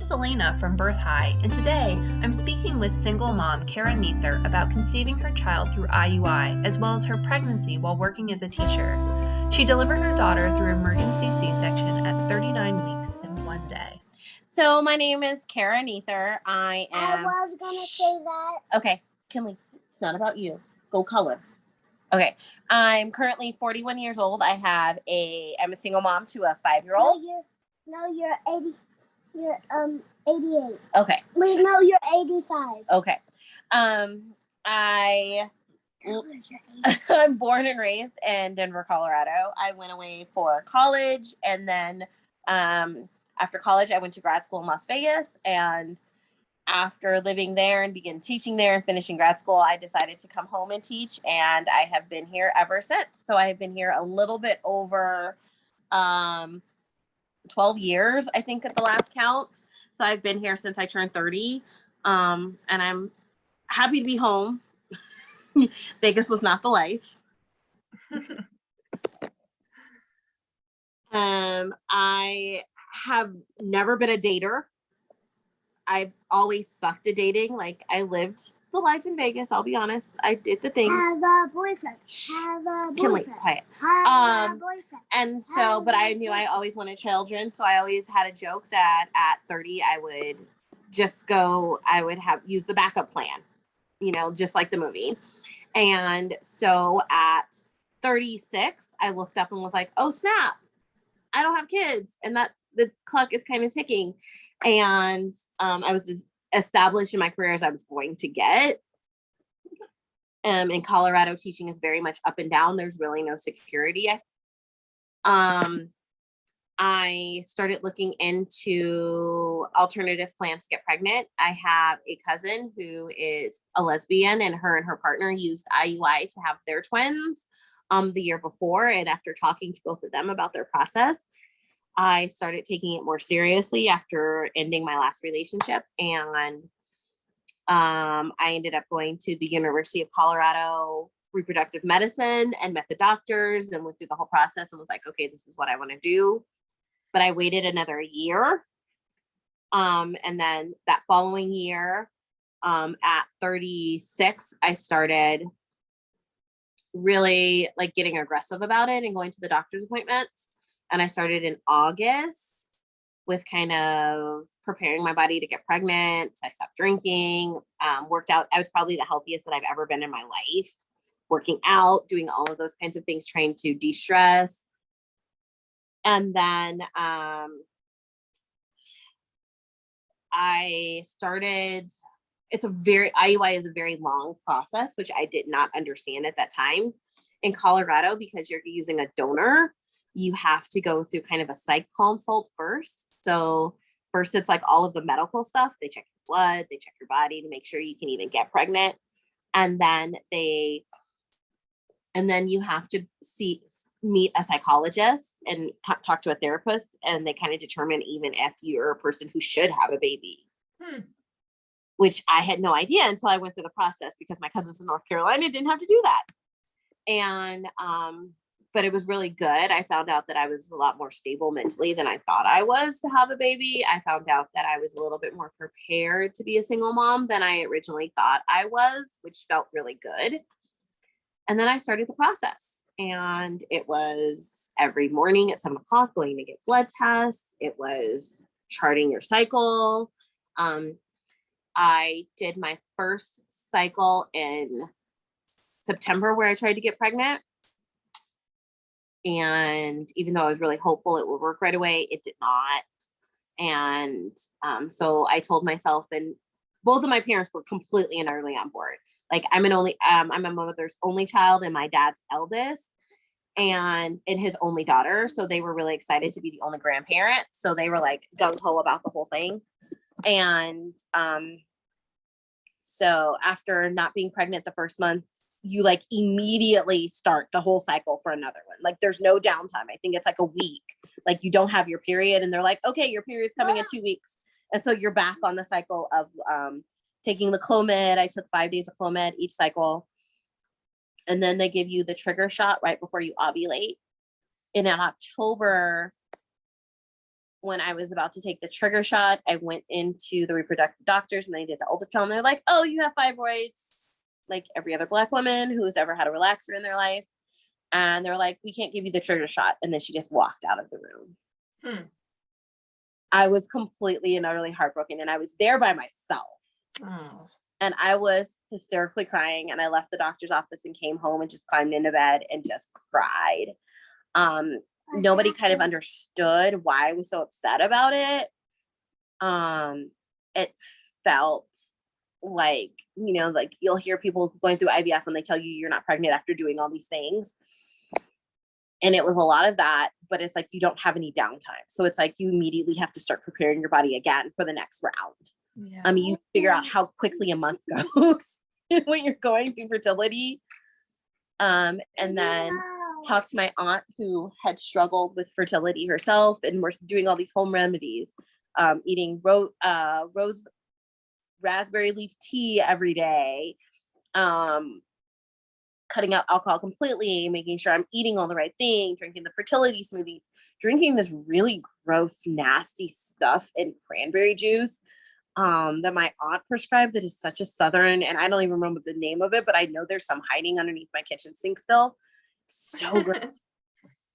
Selena from Birth High, and today I'm speaking with single mom Cara Nether about conceiving her child through IUI, as well as her pregnancy while working as a teacher. She delivered her daughter through emergency C-section at 39 weeks and 1 day. So my name is Cara Nether. I was gonna say that. Okay, Kinley, it's not about you. Go color. Okay, I'm currently 41 years old. I'm a single mom to a 5-year-old. You're 80. You're 88. Okay. Wait, no, you're 85. Okay. I'm born and raised in Denver, Colorado. I went away for college, and then after college, I went to grad school in Las Vegas. And after living there and began teaching there and finishing grad school, I decided to come home and teach, and I have been here ever since. So I have been here a little bit over 12 years, I think, at the last count. So I've been here since I turned 30, and I'm happy to be home. Vegas was not the life. I have never been a dater. I've always sucked at dating. Like, I lived the life in Vegas, I'll be honest. I did the things. Have a boyfriend. Have a boyfriend. Kinley, quiet. Have a boyfriend. And so, but I knew I always wanted children. So I always had a joke that at 30, I would use the backup plan, just like the movie. And so at 36, I looked up and was like, oh, snap, I don't have kids. And that the clock is kind of ticking. And I was as established in my career as I was going to get. In Colorado, teaching is very much up and down. There's really no security. I started looking into alternative plans to get pregnant. I have a cousin who is a lesbian, and her partner used IUI to have their twins the year before. And after talking to both of them about their process, I started taking it more seriously after ending my last relationship. And I ended up going to the University of Colorado reproductive medicine and met the doctors and went through the whole process and was like, okay, this is what I want to do. But I waited another year. And then that following year, at 36, I started really like getting aggressive about it and going to the doctor's appointments. And I started in August with kind of preparing my body to get pregnant. I stopped drinking, worked out. I was probably the healthiest that I've ever been in my life, working out, doing all of those kinds of things, trying to de-stress. And then I started, IUI is a very long process, which I did not understand at that time. In Colorado, because you're using a donor, you have to go through kind of a psych consult first. So first it's like all of the medical stuff. They check your blood, they check your body to make sure you can even get pregnant. And then you have to meet a psychologist and talk to a therapist, and they kind of determine even if you're a person who should have a baby. Which I had no idea until I went through the process, because my cousins in North Carolina didn't have to do that. And but it was really good. I found out that I was a lot more stable mentally than I thought I was to have a baby. I found out that I was a little bit more prepared to be a single mom than I originally thought I was, which felt really good. And then I started the process, and it was every morning at 7 o'clock going to get blood tests. It was charting your cycle. I did my first cycle in September where I tried to get pregnant. And even though I was really hopeful it would work right away, it did not. And so I told myself, and both of my parents were completely and utterly on board. Like, I'm a mother's only child and my dad's eldest, and his only daughter. So they were really excited to be the only grandparent. So they were like gung ho about the whole thing. And so after not being pregnant the first month, you like immediately start the whole cycle for another one. Like, there's no downtime. I think it's like a week. Like, you don't have your period, and they're like, okay, your period's coming in 2 weeks. And so you're back on the cycle of taking the Clomid. I took 5 days of Clomid each cycle. And then they give you the trigger shot right before you ovulate. And in October, when I was about to take the trigger shot, I went into the reproductive doctors and they did the ultrasound. They're like, oh, you have fibroids, like every other Black woman who's ever had a relaxer in their life. And they're like, we can't give you the trigger shot. And then she just walked out of the room. I was completely and utterly heartbroken, and I was there by myself. Oh. And I was hysterically crying, and I left the doctor's office and came home and just climbed into bed and just cried. Nobody kind of understood why I was so upset about it. It felt like, you know, like you'll hear people going through IVF and they tell you you're not pregnant after doing all these things. And it was a lot of that, but it's like you don't have any downtime. So it's like you immediately have to start preparing your body again for the next round. Yeah. You figure out how quickly a month goes when you're going through fertility. And then talk to my aunt who had struggled with fertility herself and was doing all these home remedies, eating rose raspberry leaf tea every day, cutting out alcohol completely, making sure I'm eating all the right thing, drinking the fertility smoothies, drinking this really gross, nasty stuff in cranberry juice that my aunt prescribed that is such a Southern, and I don't even remember the name of it, but I know there's some hiding underneath my kitchen sink still. So great.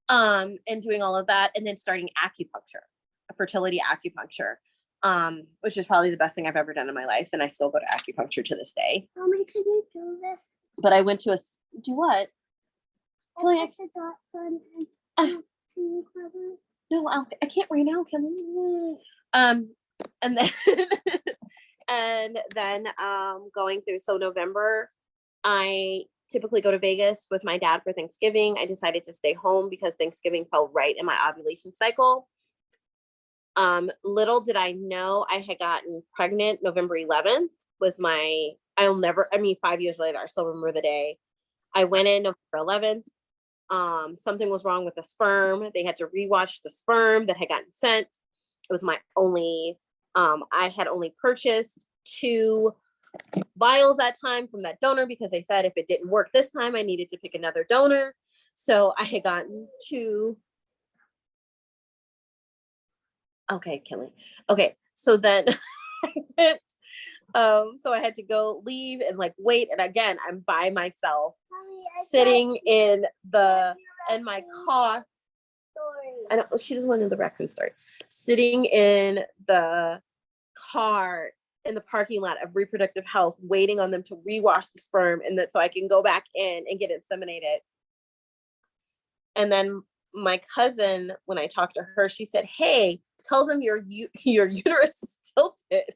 And doing all of that, and then starting acupuncture, fertility acupuncture, which is probably the best thing I've ever done in my life. And I still go to acupuncture to this day. Mommy, can you do this? But I went to do what? I pressed the dot button and No, I can't right now, Kelly. And then and then going through, so November, I typically go to Vegas with my dad for Thanksgiving. I decided to stay home because Thanksgiving fell right in my ovulation cycle. Little did I know I had gotten pregnant. November 11th was 5 years later, I still remember the day. I went in November 11th. Something was wrong with the sperm. They had to rewatch the sperm that had gotten sent. It was my only, I had only purchased 2 vials that time from that donor because they said if it didn't work this time, I needed to pick another donor. So I had gotten 2. Okay, Kinley. Okay, so then I went, so I had to go leave and like wait. And again, I'm by myself, sitting in my car. I don't, she doesn't want to know the raccoon story. Sitting in the car in the parking lot of reproductive health, waiting on them to rewash the sperm and that so I can go back in and get inseminated. And then my cousin, when I talked to her, she said, hey, tell them your uterus is tilted.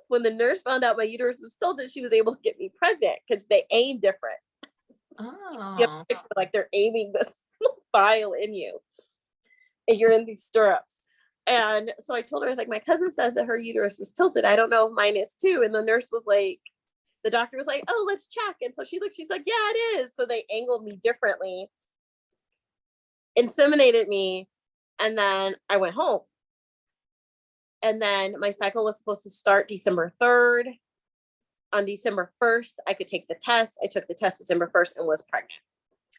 When the nurse found out my uterus was tilted, she was able to get me pregnant because they aim different. Oh. You have a picture, like they're aiming this vial in you and you're in these stirrups. And so I told her, I was like, my cousin says that her uterus was tilted. I don't know if mine is too. And the nurse was like, the doctor was like, oh, let's check. And so she looked, she's like, yeah, it is. So they angled me differently, inseminated me, and then I went home. And then my cycle was supposed to start December 3rd. On December 1st, I could take the test. I took the test December 1st and was pregnant.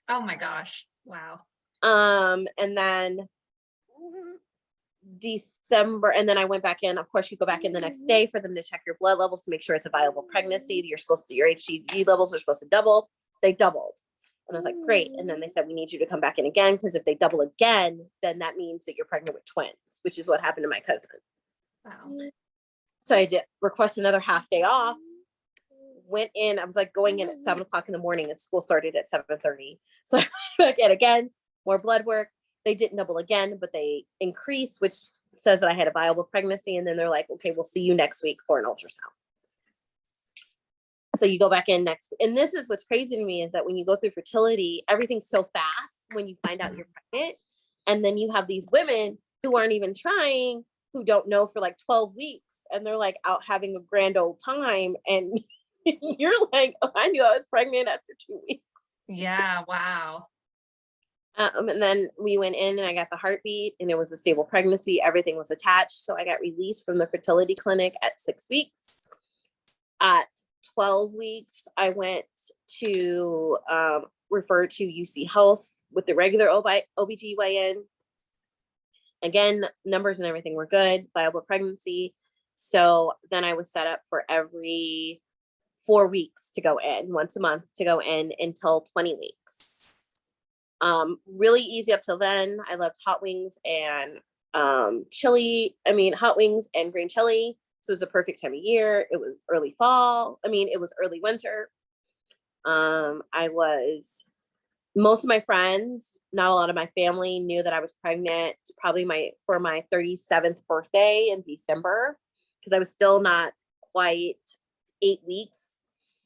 Oh my gosh. Wow. And then December, and then I went back in. Of course, you go back in the next day for them to check your blood levels to make sure it's a viable pregnancy. Your HCG levels are supposed to double. They doubled. And I was like, great. And then they said, we need you to come back in again, because if they double again, then that means that you're pregnant with twins, which is what happened to my cousin. Wow. So I did request another half day off. Went in, I was like going in at 7:00 in the morning, and school started at 7:30. So I went back in again, more blood work. They didn't double again, but they increased, which says that I had a viable pregnancy. And then they're like, okay, we'll see you next week for an ultrasound. So you go back in next. And this is what's crazy to me, is that when you go through fertility, everything's so fast when you find out you're pregnant. And then you have these women who aren't even trying, who don't know for like 12 weeks. And they're like out having a grand old time. And you're like, oh, I knew I was pregnant after 2 weeks. Yeah. Wow. And then we went in and I got the heartbeat, and it was a stable pregnancy. Everything was attached. So I got released from the fertility clinic at 6 weeks. At 12 weeks, I went to refer to UC Health with the regular OBGYN. Again, numbers and everything were good, viable pregnancy. So then I was set up for every 4 weeks to go in, once a month to go in until 20 weeks. Really easy up till then. I loved hot wings and hot wings and green chili. So it was a perfect time of year. It was early fall. It was early winter. Most of my friends, not a lot of my family, knew that I was pregnant probably for my 37th birthday in December, because I was still not quite 8 weeks.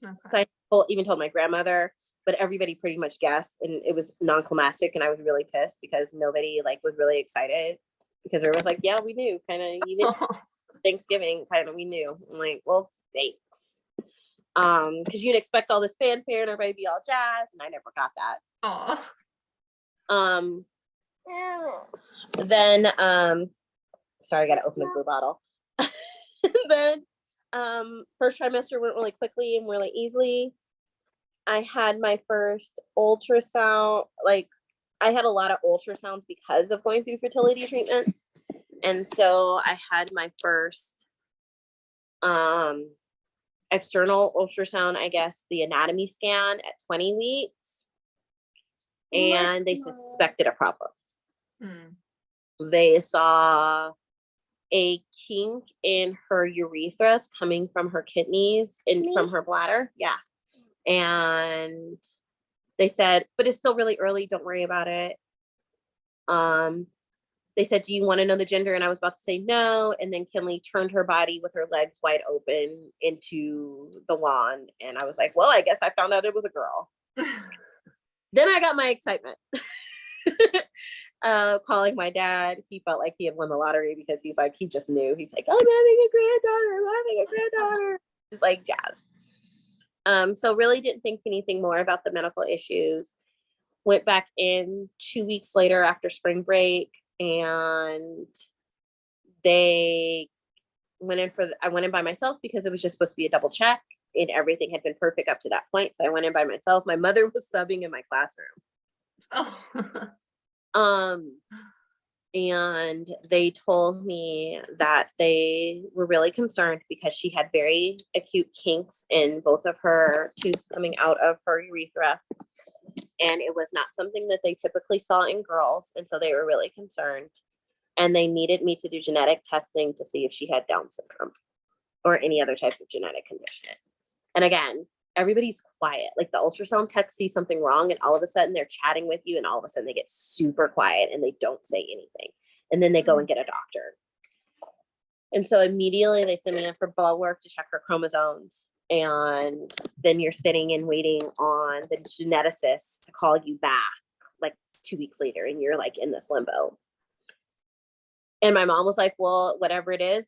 Okay. So I even told my grandmother, but everybody pretty much guessed, and it was non-climactic, and I was really pissed because nobody was really excited, because everyone was like, yeah, we knew, kind of, you knew. Thanksgiving, kind of, we knew. I'm like, well, thanks. Because you'd expect all this fanfare and everybody be all jazzed, and I never got that. Aw. Then sorry, I gotta open a blue bottle. Then first trimester went really quickly and really easily. I had my first ultrasound. I had a lot of ultrasounds because of going through fertility treatments, and so I had my first external ultrasound, I guess, the anatomy scan at 20 weeks, and they suspected a problem. They saw a kink in her urethra coming from her kidneys and from her bladder. Yeah. And they said, but it's still really early. Don't worry about it. They said, do you want to know the gender? And I was about to say no. And then Kinley turned her body with her legs wide open into the lawn. And I was like, well, I guess I found out it was a girl. Then I got my excitement. Calling my dad. He felt like he had won the lottery, because he just knew. He's like, I'm having a granddaughter. It's like jazz. So really didn't think anything more about the medical issues. Went back in 2 weeks later after spring break, and I went in by myself because it was just supposed to be a double check, and everything had been perfect up to that point. So I went in by myself. My mother was subbing in my classroom. And they told me that they were really concerned because she had very acute kinks in both of her tubes coming out of her urethra. And it was not something that they typically saw in girls. And so they were really concerned. And they needed me to do genetic testing to see if she had Down syndrome or any other type of genetic condition. And again, everybody's quiet. Like the ultrasound tech sees something wrong, and all of a sudden they're chatting with you, and all of a sudden they get super quiet and they don't say anything. And then they go and get a doctor. And so immediately they send me in for blood work to check her chromosomes. And then you're sitting and waiting on the geneticist to call you back 2 weeks later, and you're in this limbo. And my mom was like, well, whatever it is,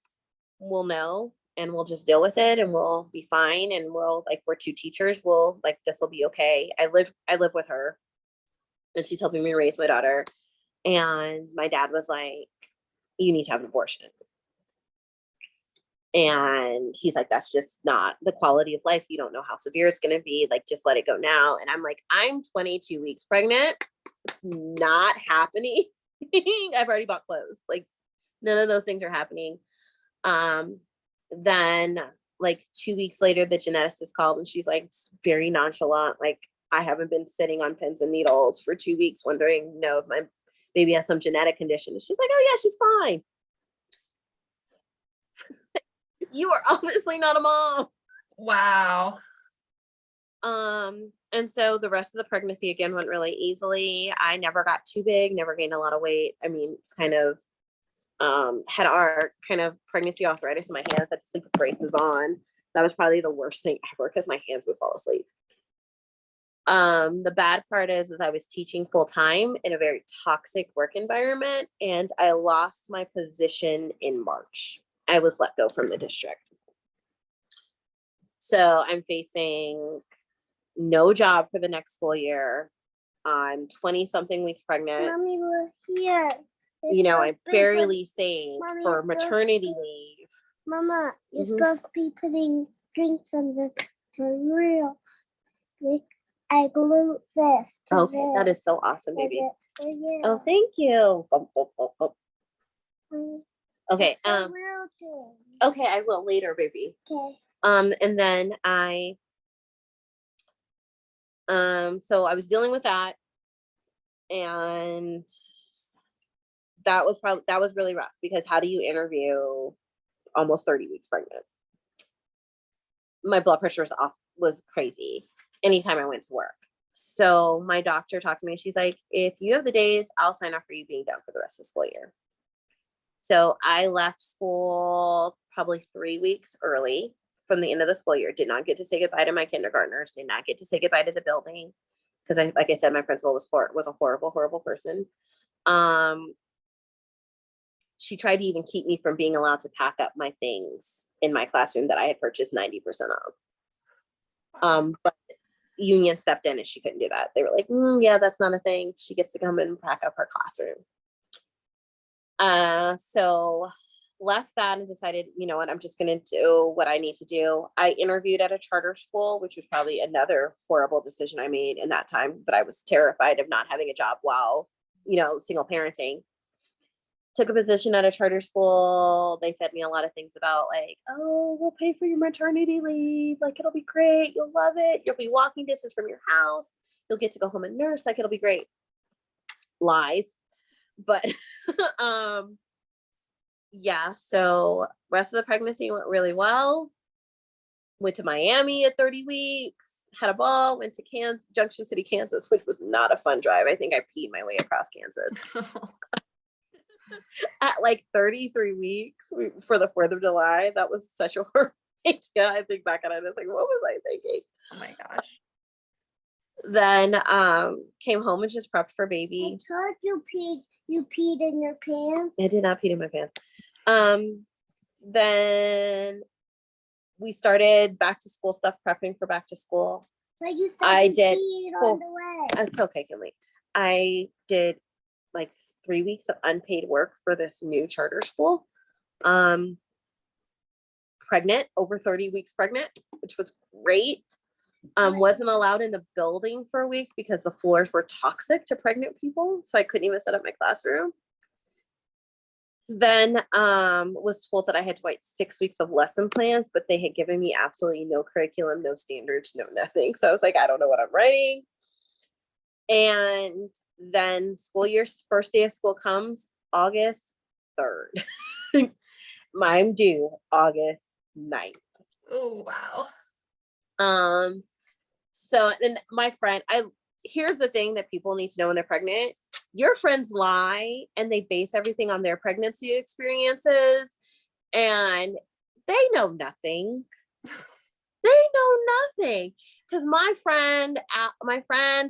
we'll know, and we'll just deal with it, and we'll be fine. And we're two teachers. This will be okay. I live with her, and she's helping me raise my daughter. And my dad was like, you need to have an abortion. And he's like, that's just not the quality of life. You don't know how severe it's going to be. Just let it go now. And I'm like, I'm 22 weeks pregnant. It's not happening. I've already bought clothes. None of those things are happening. Then 2 weeks later, the geneticist called, and she's very nonchalant. I haven't been sitting on pins and needles for 2 weeks wondering, if my baby has some genetic condition. And she's like, oh yeah, she's fine. You are obviously not a mom. Wow. And so the rest of the pregnancy again went really easily. I never got too big, never gained a lot of weight. It's kind of had our kind of pregnancy arthritis in my hands. I had to sleep with braces on. That was probably the worst thing ever, because my hands would fall asleep. The bad part is I was teaching full time in a very toxic work environment, and I lost my position in March. I was let go from the district. So I'm facing no job for the next school year. I'm 20 something weeks pregnant. Mommy, we're here. I'm barely saved for maternity leave. Mama, you're supposed to be putting drinks on the real. I glued this. Okay, that is so awesome, baby. Yeah. Oh, thank you. Okay. The real thing. Okay, I will later, baby. Okay. And then so I was dealing with that, and that was really rough, because how do you interview almost 30 weeks pregnant? My blood pressure was crazy anytime I went to work. So my doctor talked to me. She's like, if you have the days, I'll sign off for you being done for the rest of the school year. So I left school probably 3 weeks early from the end of the school year. Did not get to say goodbye to my kindergartners. Did not get to say goodbye to the building, because like I said, my principal was a horrible, horrible person. She tried to even keep me from being allowed to pack up my things in my classroom that I had purchased 90% of. But union stepped in and she couldn't do that. They were like, yeah, that's not a thing. She gets to come and pack up her classroom. So left that and decided, you know what, I'm just going to do what I need to do. I interviewed at a charter school, which was probably another horrible decision I made in that time, but I was terrified of not having a job while, single parenting. Took a position at a charter school. They fed me a lot of things about like, oh, we'll pay for your maternity leave. Like, it'll be great. You'll love it. You'll be walking distance from your house. You'll get to go home and nurse. Like, it'll be great. Lies. But, yeah. So rest of the pregnancy went really well. Went to Miami at 30 weeks. Had a ball. Went to Junction City, Kansas, which was not a fun drive. I think I peed my way across Kansas. At like 33 weeks for the 4th of July. That was such a horrible idea. I think back on it, it's like, what was I thinking? Oh my gosh. Then came home and just prepped for baby. I thought you peed in your pants. I did not pee in my pants. Then we started back to school stuff, prepping for back to school. But you said I you did peed on the way. It's okay, Kinley. I did like 3 weeks of unpaid work for this new charter school. Pregnant, over 30 weeks pregnant, which was great. Wasn't allowed in the building for a week because the floors were toxic to pregnant people. So I couldn't even set up my classroom. Then was told that I had to write 6 weeks of lesson plans, but they had given me absolutely no curriculum, no standards, no nothing. So I was like, I don't know what I'm writing. And then school year's first day of school comes August 3rd. I'm due August 9th. Oh, wow. So, and my friend, here's the thing that people need to know when they're pregnant. Your friends lie and they base everything on their pregnancy experiences, and they know nothing. They know nothing. Because my friend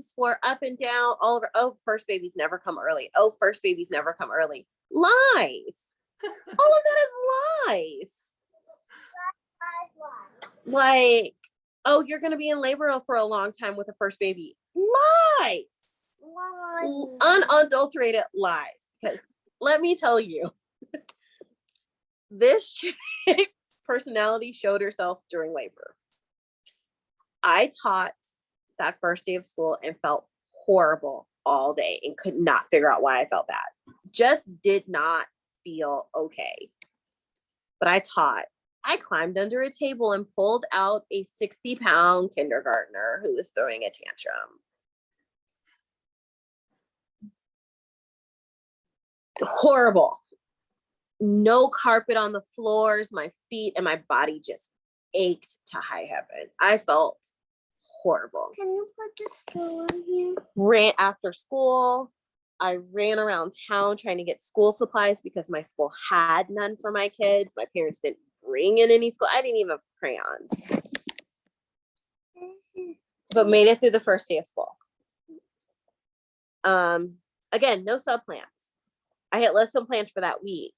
swore up and down all over, oh, first babies never come early. Oh, first babies never come early. Lies. All of that is lies. Like, oh, you're going to be in labor for a long time with a first baby. Lies. Unadulterated lies. Because let me tell you, this chick's personality showed herself during labor. I taught that first day of school and felt horrible all day and could not figure out why I felt bad. Just did not feel okay. But I taught. I climbed under a table and pulled out a 60-pound kindergartner who was throwing a tantrum. Horrible. No carpet on the floors. My feet and my body just ached to high heaven. I felt horrible. Can you put the school in here? Ran after school. I ran around town trying to get school supplies because my school had none for my kids. My parents didn't bring in any school. I didn't even have crayons. But made it through the first day of school. Again, no sub plans. I had lesson plans for that week,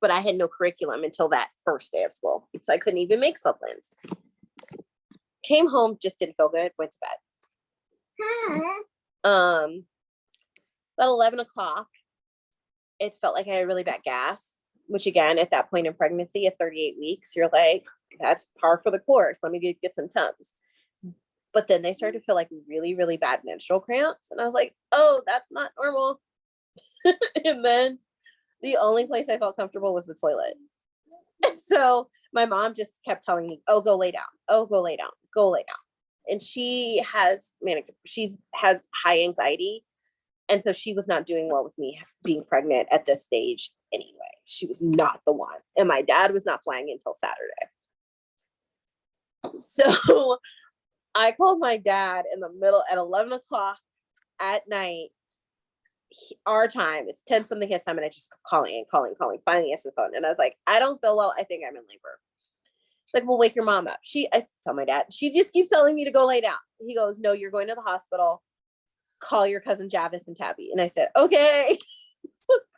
but I had no curriculum until that first day of school. So I couldn't even make sub plans. Came home, just didn't feel good, went to bed. About 11 o'clock, it felt like I had really bad gas, which again, at that point in pregnancy, at 38 weeks, you're like, that's par for the course. Let me get some Tums. But then they started to feel like really, really bad menstrual cramps. And I was like, oh, that's not normal. And then The only place I felt comfortable was the toilet. So my mom just kept telling me, oh, go lay down. Oh, go lay down. Go lay down. And she has high anxiety. And so she was not doing well with me being pregnant at this stage anyway. She was not the one. And my dad was not flying until Saturday. So I called my dad in the middle at 11 o'clock at night, our time. It's 10 something his time. And I just kept calling. Finally answered the phone. And I was like, I don't feel well. I think I'm in labor. It's like, well, wake your mom up. I tell my dad, she just keeps telling me to go lay down. He goes, no, you're going to the hospital. Call your cousin Javis and Tabby. And I said, okay.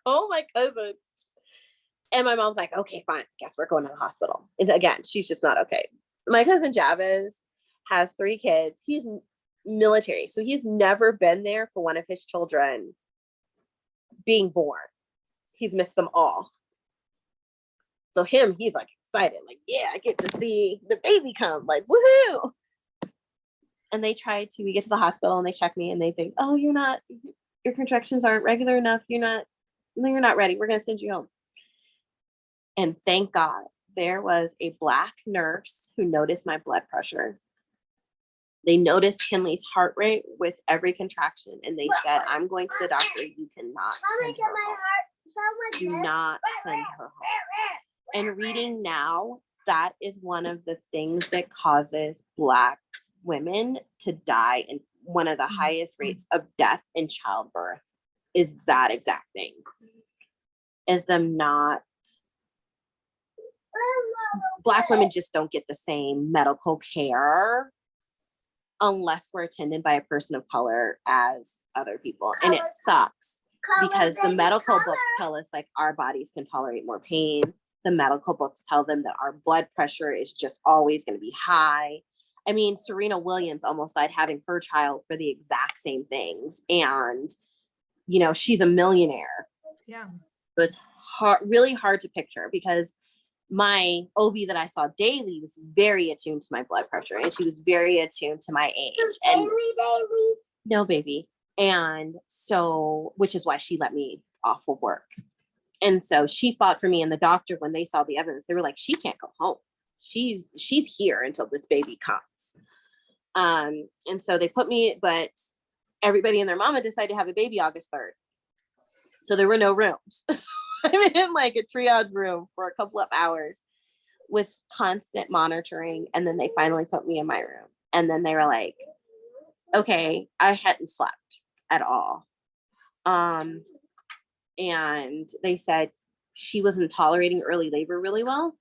Call my cousins. And my mom's like, okay, fine. Guess we're going to the hospital. And again, she's just not okay. My cousin Javis has 3 kids. He's military. So he's never been there for one of his children being born. He's missed them all. So he's like excited. Like, yeah, I get to see the baby come. Like, woohoo. And we get to the hospital and they check me and they think, oh, your contractions aren't regular enough. You're not ready. We're going to send you home. And thank God there was a Black nurse who noticed my blood pressure. They noticed Kinley's heart rate with every contraction. And they said, I'm going to the doctor. You cannot send her home. Do not send her home. And reading now, that is one of the things that causes Black women to die, and one of the highest rates of death in childbirth is that exact thing. Is them not, Black women just don't get the same medical care unless we're attended by a person of color as other people. And it sucks because the medical books tell us like our bodies can tolerate more pain. The medical books tell them that our blood pressure is just always going to be high. I mean, Serena Williams almost died having her child for the exact same things. And, she's a millionaire. Yeah. It was really hard to picture because my OB that I saw daily was very attuned to my blood pressure and she was very attuned to my age. And no, baby. And so, which is why she let me off of work. And so she fought for me, and the doctor, when they saw the evidence, they were like, she can't go home. She's here until this baby comes. And so they put me, but everybody and their mama decided to have a baby August 3rd. So there were no rooms. So I'm in like a triage room for a couple of hours with constant monitoring. And then they finally put me in my room. And then they were like, okay, I hadn't slept at all. And they said she wasn't tolerating early labor really well,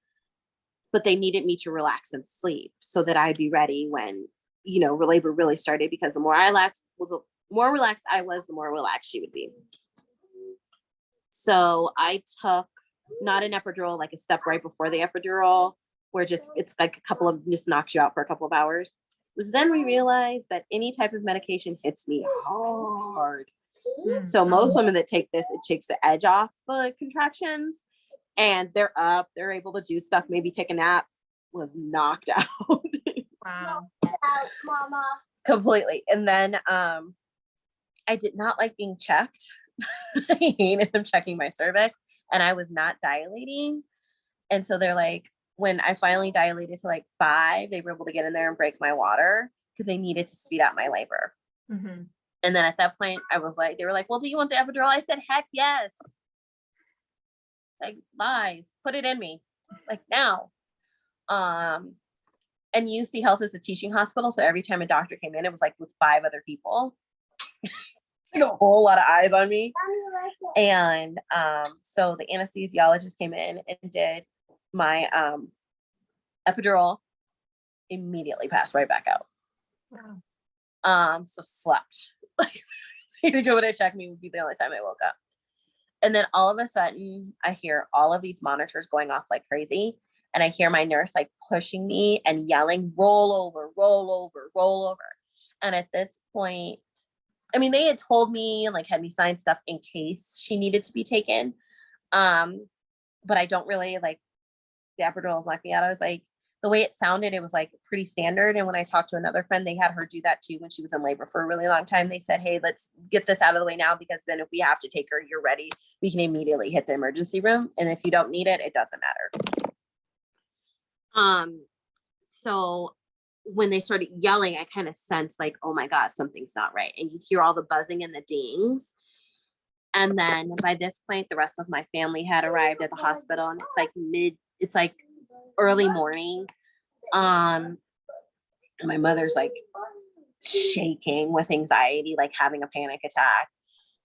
but they needed me to relax and sleep so that I'd be ready when, labor really started, because the more relaxed I was, the more relaxed she would be. So I took not an epidural, like a step right before the epidural, where it's like just knocks you out for a couple of hours. It was then we realized that any type of medication hits me hard. So most women that take this, it takes the edge off the contractions and they're up, they're able to do stuff, maybe take a nap. Was knocked out. Wow. Mama. Completely. And then I did not like being checked. I hated them checking my cervix, and I was not dilating. And so they're like, when I finally dilated to like 5, they were able to get in there and break my water because they needed to speed up my labor. Mm-hmm. And then at that point, I was like, they were like, well, do you want the epidural? I said, heck yes. Like, lies, put it in me, like now. And UC Health is a teaching hospital. So every time a doctor came in, it was like with 5 other people. Like a whole lot of eyes on me. And so the anesthesiologist came in and did my epidural, immediately passed right back out. Wow. So slept. Like, to go to check me would be the only time I woke up. And then all of a sudden, I hear all of these monitors going off like crazy. And I hear my nurse like pushing me and yelling, roll over, roll over, roll over. And at this point, I mean, they had told me and like had me sign stuff in case she needed to be taken. But I don't really like the epidural knocked me out. I was like, the way it sounded, it was like pretty standard. And when I talked to another friend, they had her do that too when she was in labor for a really long time. They said, hey, let's get this out of the way now, because then if we have to take her, you're ready. We can immediately hit the emergency room. And if you don't need it, it doesn't matter. So when they started yelling, I kind of sensed like, oh my God, something's not right. And you hear all the buzzing and the dings. And then by this point, the rest of my family had arrived at the hospital, and it's like early morning. And my mother's like shaking with anxiety, like having a panic attack.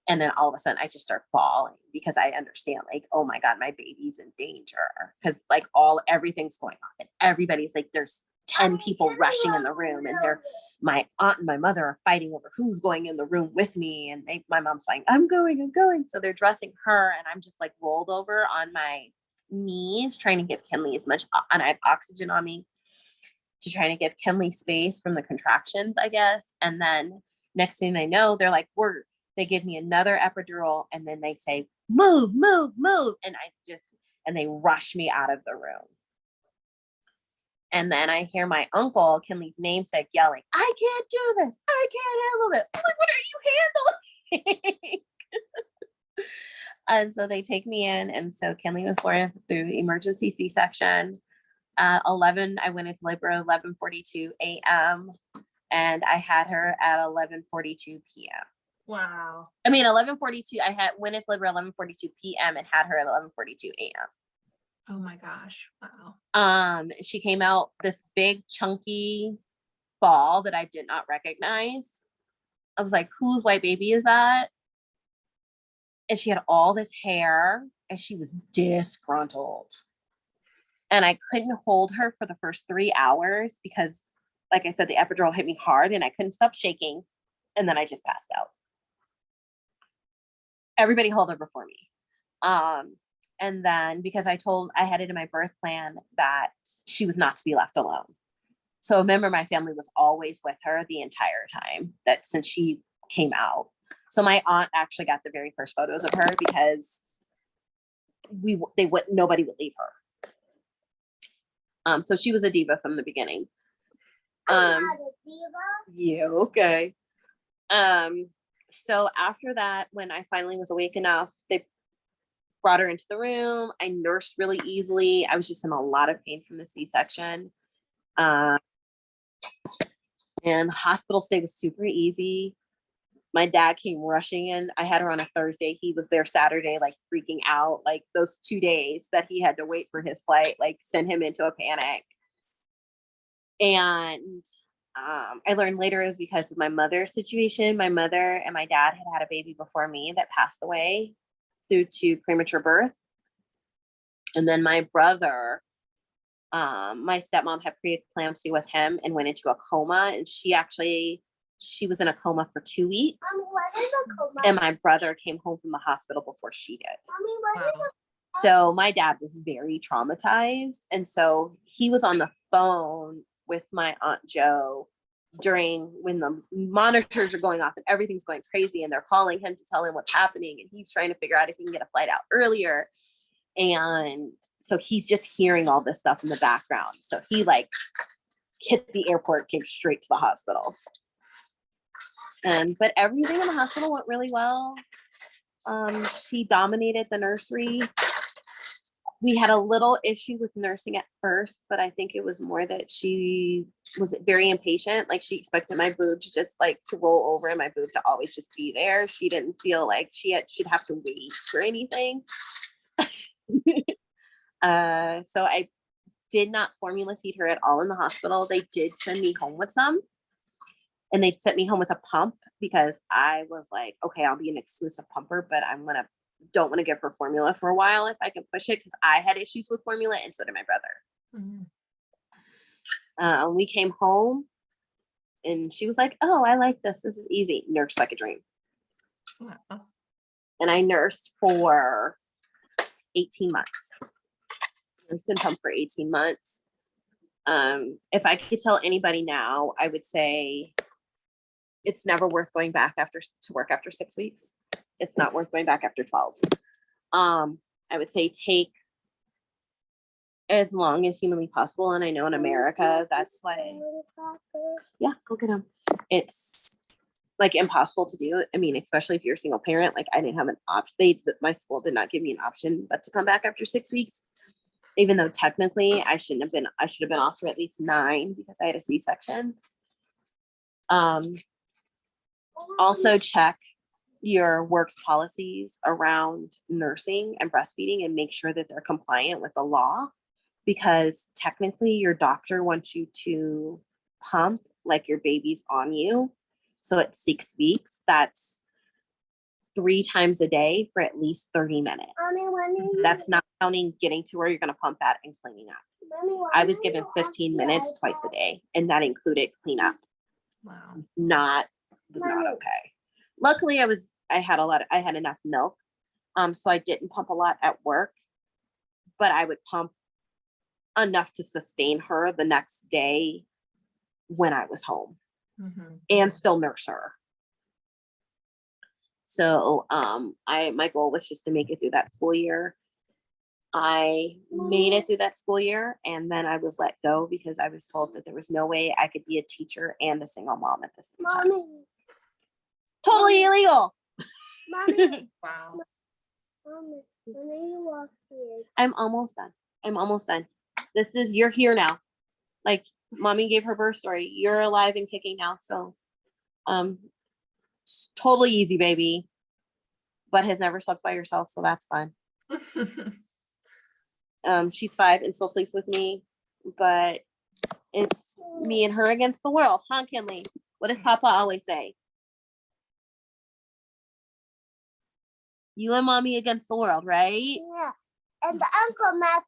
And then all of a sudden I just start bawling because I understand like, oh my God, my baby's in danger. Cause like everything's going on and everybody's like, there's 10 people rushing in the room, and my aunt and my mother are fighting over who's going in the room with me. And my mom's like, I'm going. So they're dressing her, and I'm just like rolled over on my knees trying to give Kinley as much, and I have oxygen on me to try to give Kinley space from the contractions, I guess. And then next thing I know, they're like, they give me another epidural, and then they say, move. And they rush me out of the room. And then I hear my uncle, Kinley's namesake, yelling, I can't do this. I can't handle it. I'm like, what are you handling? And so they take me in. And so Kinley was born through emergency C-section. 11, I went into labor at 11:42 a.m. and I had her at 11:42 p.m. Wow. I mean, 11:42. Went into labor at 11:42 p.m. and had her at 11:42 a.m. Oh my gosh. Wow. She came out this big chunky ball that I did not recognize. I was like, whose white baby is that? And she had all this hair, and she was disgruntled. And I couldn't hold her for the first 3 hours because, like I said, the epidural hit me hard and I couldn't stop shaking. And then I just passed out. Everybody held her before me. And then because I had it in my birth plan that she was not to be left alone. So remember, my family was always with her the entire time since she came out. So my aunt actually got the very first photos of her because nobody would leave her. So she was a diva from the beginning. I'm not a diva. Yeah, okay. So after that, when I finally was awake enough, they brought her into the room. I nursed really easily. I was just in a lot of pain from the C-section. And hospital stay was super easy. My dad came rushing in. I had her on a Thursday. He was there Saturday, like freaking out. Like those 2 days that he had to wait for his flight, like sent him into a panic. And I learned later it was because of my mother's situation. My mother and my dad had a baby before me that passed away due to premature birth. And then my brother, my stepmom had preeclampsia with him and went into a coma. And she was in a coma for 2 weeks. What is a coma? And my brother came home from the hospital before she did. Mommy, what is a So my dad was very traumatized. And so he was on the phone with my Aunt Jo when the monitors are going off and everything's going crazy, and they're calling him to tell him what's happening. And he's trying to figure out if he can get a flight out earlier. And so he's just hearing all this stuff in the background. So he like hit the airport, came straight to the hospital. But everything in the hospital went really well. She dominated the nursery. We had a little issue with nursing at first, but I think it was more that she was very impatient. Like she expected my boob to just like to roll over and my boob to always just be there. She didn't feel like she'd have to wait for anything. So I did not formula feed her at all in the hospital. They did send me home with some, and they sent me home with a pump because I was like, okay, I'll be an exclusive pumper, but don't want to give her formula for a while if I can push it, because I had issues with formula and so did my brother. We came home and she was like, oh, I like this. This is easy. Nursed like a dream. And I nursed for 18 months. Nursed and pumped for 18 months. If I could tell anybody now, I would say it's never worth going back to work after 6 weeks. It's not worth going back after 12. I would say take as long as humanly possible. And I know in America, that's like, yeah, go get them. It's like impossible to do. I mean, especially if you're a single parent, like I didn't have an option. My school did not give me an option but to come back after 6 weeks, even though technically I should have been off for at least 9 because I had a C-section. Also check your work's policies around nursing and breastfeeding and make sure that they're compliant with the law, because technically your doctor wants you to pump like your baby's on you. So at 6 weeks, that's 3 times a day for at least 30 minutes. That's not counting getting to where you're going to pump at and cleaning up. I was given 15 minutes twice a day, and that included cleanup. Wow. Was not okay. Luckily, I had enough milk, so I didn't pump a lot at work, but I would pump enough to sustain her the next day when I was home. Mm-hmm. And still nurse her. So my goal was just to make it through that school year. I made it through that school year, and then I was let go because I was told that there was no way I could be a teacher and a single mom at the same time. Totally illegal. Mommy. Wow. Mommy, when are you off here? I'm almost done. You're here now. Like, mommy gave her birth story. You're alive and kicking now. So, it's totally easy, baby. But has never slept by herself, so that's fine. She's 5 and still sleeps with me, but it's me and her against the world, huh, Kinley? What does Papa always say? You and mommy against the world, right? Yeah. And the Uncle Matt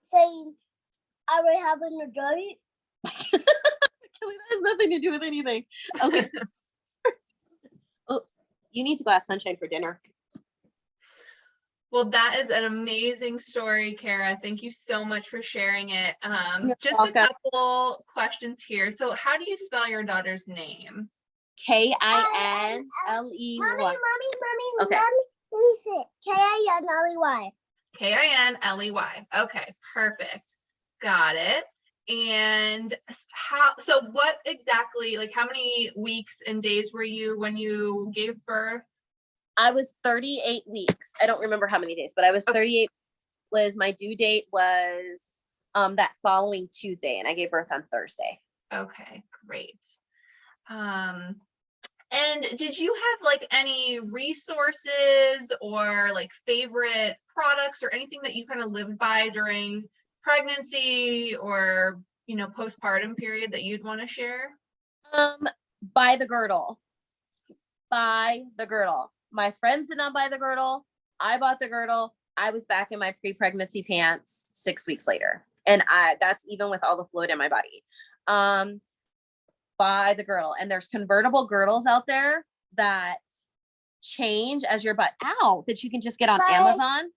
saying, are we having a date? Kinley, that has nothing to do with anything. Okay. Oops. You need to go ask Sunshine for dinner. Well, that is an amazing story, Cara. Thank you so much for sharing it. Just welcome. a couple questions here. So how do you spell your daughter's name? Kinley. Mommy. Okay. Let me see. Kinley. Kinley. Okay, perfect. Got it. And what exactly, like how many weeks and days were you when you gave birth? I was 38 weeks. I don't remember how many days, but I was 38. My due date was that following Tuesday, and I gave birth on Thursday. Okay, great. And did you have like any resources or like favorite products or anything that you kind of lived by during pregnancy or, postpartum period that you'd want to share? Buy the girdle. My friends did not buy the girdle. I bought the girdle. I was back in my pre-pregnancy pants 6 weeks later. And that's even with all the fluid in my body. Buy the girdle. And there's convertible girdles out there that change as your butt that you can just get on Amazon.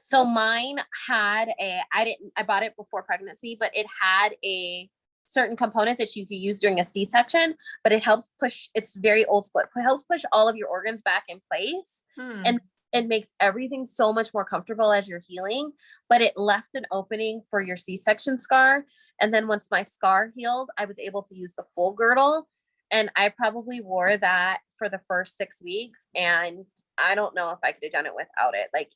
So mine had I bought it before pregnancy, but it had a certain component that you could use during a C-section, but it helps push, it's very old school. It helps push all of your organs back in place. And it makes everything so much more comfortable as you're healing, but it left an opening for your C-section scar. And then once my scar healed, I was able to use the full girdle. And I probably wore that for the first 6 weeks. And I don't know if I could have done it without it. Like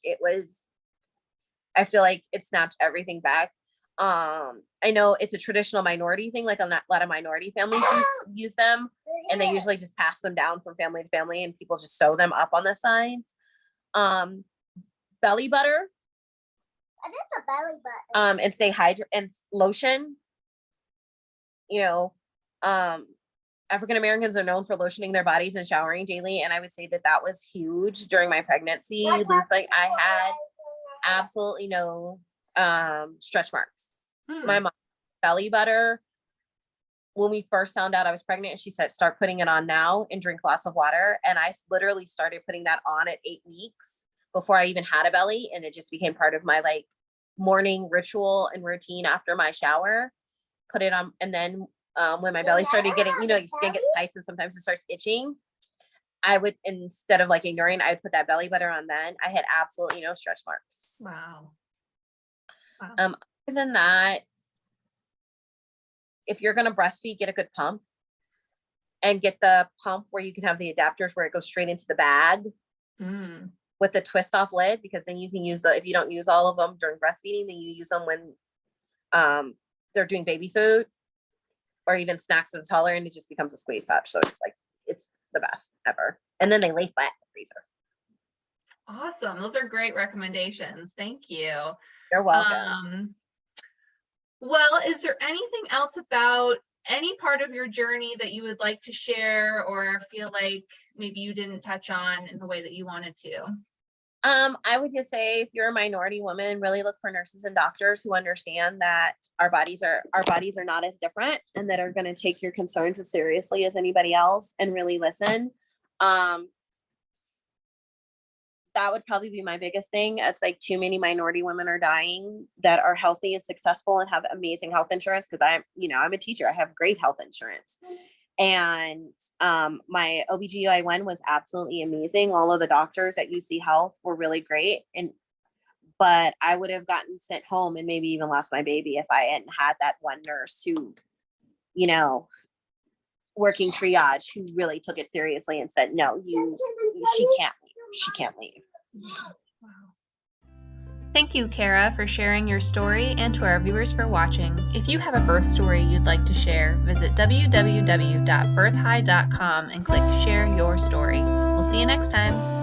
I feel like it snapped everything back. I know it's a traditional minority thing. Like a lot of minority families use them, and they usually just pass them down from family to family, and people just sew them up on the sides. Belly butter. What is a belly button? And stay hydrated, and lotion. African Americans are known for lotioning their bodies and showering daily, and I would say that was huge during my pregnancy. Like I had absolutely no stretch marks. My mom, belly butter, when we first found out I was pregnant, she said start putting it on now and drink lots of water, and I literally started putting that on at 8 weeks before I even had a belly, and it just became part of my like morning ritual and routine after my shower. Put it on, and then when my belly started getting, your skin gets tight and sometimes it starts itching, I would, instead of like ignoring, I would put that belly butter on then. I had absolutely no stretch marks. Wow. Wow. Other than that, if you're going to breastfeed, get a good pump and get the pump where you can have the adapters where it goes straight into the bag with the twist off lid, because then you can use if you don't use all of them during breastfeeding, then you use them when they're doing baby food or even snacks as a toddler, and it just becomes a squeeze pouch. So it's the best ever. And then they lay flat in the freezer. Awesome. Those are great recommendations. Thank you. You're welcome. Well, is there anything else about any part of your journey that you would like to share or feel like maybe you didn't touch on in the way that you wanted to? I would just say, if you're a minority woman, really look for nurses and doctors who understand that our bodies are not as different, and that are going to take your concerns as seriously as anybody else and really listen. That would probably be my biggest thing. It's like too many minority women are dying that are healthy and successful and have amazing health insurance. Cause I'm a teacher. I have great health insurance. And my OBGYN was absolutely amazing. All of the doctors at UC Health were really great. But I would have gotten sent home and maybe even lost my baby if I hadn't had that one nurse who, working triage, who really took it seriously and said, no, she can't leave. She can't leave. Wow. Thank you, Cara, for sharing your story, and to our viewers for watching. If you have a birth story you'd like to share, visit www.birthhigh.com and click Share Your Story. We'll see you next time.